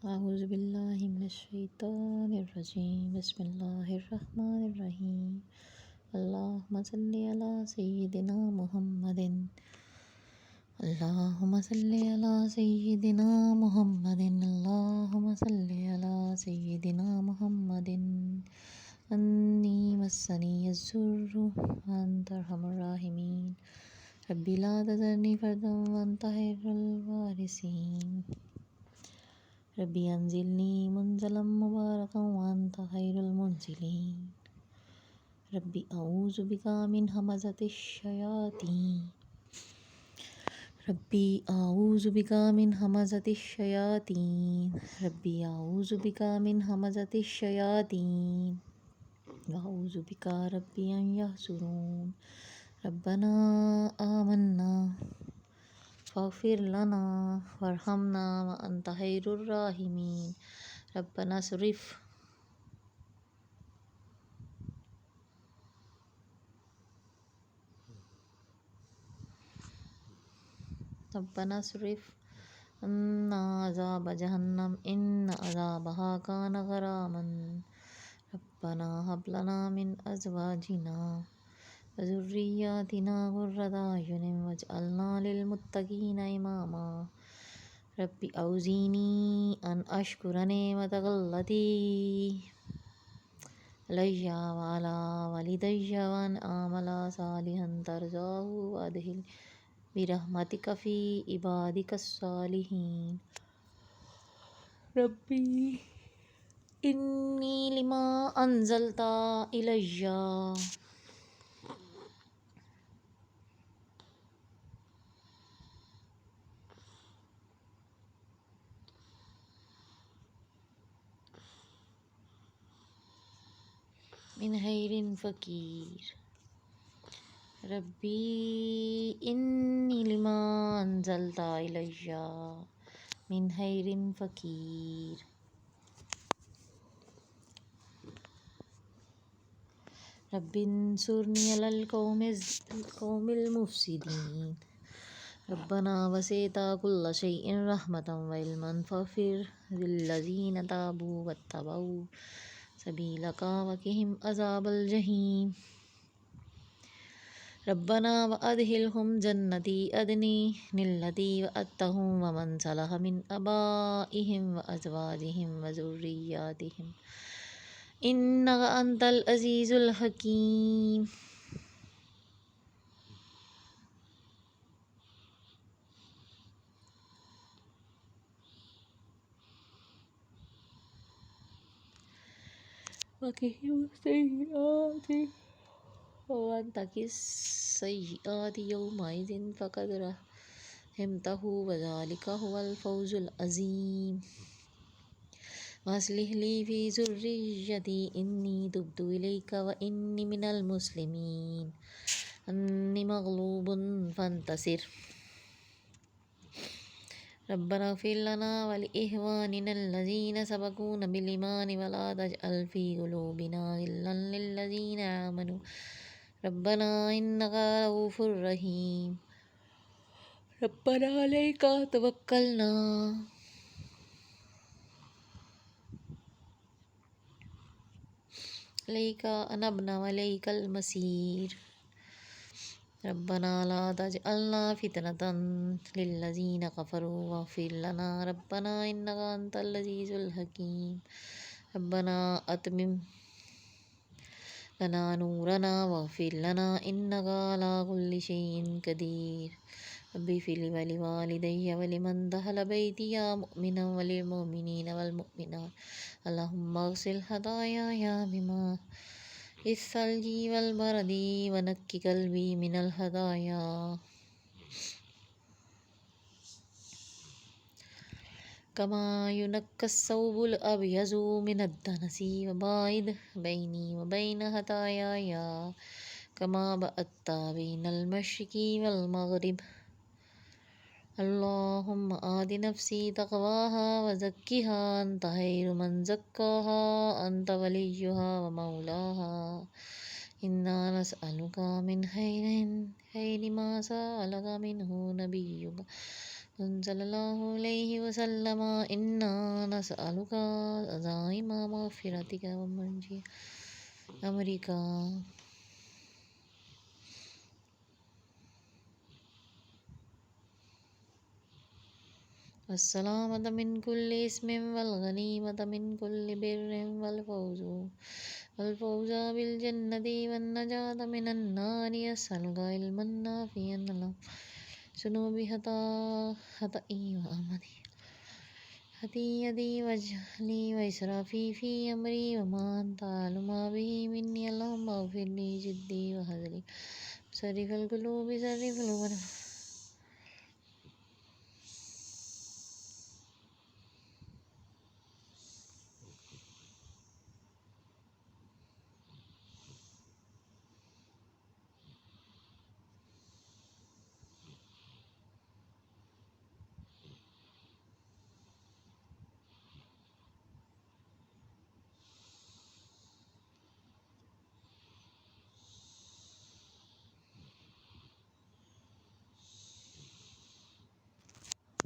اعوذ باللہ من الشیطان الرجیم بسم اللہ الرحمن الرحیم اللہم صلی علی سیدنا محمد اللہم صلی علی سیدنا محمد اللہم صلی علی سیدنا محمد انی مسنی الضر وانت ارحم الراحمین ربی لا تذرنی فردا وانت خیر الوارثین ربی انزلنی منزلا مبارکا وانت خیر المنزلین ربی اعوذ بکا من ہمزۃ الشیاطین ربی اعوذ بکا من ہمزۃ الشیاطین ربی اعوذ بکا من ہمزۃ الشیاطین واعوذ بکا ربی ان یحضرون ربنا آمنا فاغفر لنا وارحمنا وانت خیر الراحمین ربنا اصرف عنا عذاب جہنم ان عذابها کان غراما ربنا هب لنا من ازواجنا وذریاتنا قرۃ اعین واجعلنا للمتقین اماما رب اوزینی ان اشکر نعمتک التی علی وعلی والدی وان اعمل صالحا ترضاہ وادخلنی برحمتک فی عبادک الصالحین ربی انی لما انزلت الی من خیر فقیر ربی انی لما انزلت الی من خیر فقیر رب انصرنی علی القوم المفسدین ربنا وسعت کل شیء رحمۃ وعلما فاغفر للذین تابوا واتبعوا سبیلک وقہم عذاب الجحیم ربنا وادخلہم جنتی عدن التی وعدتہم ومن صلح من آبائہم وازواجہم وذریاتہم انک انت العزیز الحکیم وقہم السیئات ومن تق السیئات یومئذ فقد رحمتہ وذلک هو الفوز العظیم واصلح لی فی ذریتی انی تبت الیک وانی من المسلمین انی مغلوب فانتصر ربنا اغفر لنا ولاخواننا الذین سبقونا بالایمان ولا تجعل فی قلوبنا غلا للذین آمنوا ربنا انک رؤوف رحیم ربنا علیک توکلنا علیک انبنا وإلیک المصیر ربنا لا تجعلنا فتنة للذین کفروا واغفر لنا ربنا انک انت العزیز الحکیم ربنا اتمم لنا نورنا واغفر لنا انک علی کل شیء قدیر رب اغفر لی ولوالدی ولمن دخل بیتی مؤمنا وللمؤمنین والمؤمنات اللہم اغسل خطایایا بماء الثلج والبرد ونقی قلبی من الخطایا کما ینقی الثوب الابیض من الدنس وباعد بینی وبین خطایایا کما بعدت بین المشرق والمغرب اللہم آت نفسی تقواها وزکها انت خیر من زکاها انت ولیها ومولاها انا نسألک من خیر ما سألک منہ نبیک صلی اللہ علیہ وسلم انا نسألک عزائم مغفرتک ومنجی امریکہ. السلامة من كل اسم والغنیمة من كل بر والفوز بالجنة والنجاة من النار. أسألك علما نافعا لا ذنوب خطئي وآمدي هديتي وجهلي وإسرافي في أمري وما أنت أعلم به مني. اللهم اغفر لي جدي وهزلي صرف القلوب صرف القلوب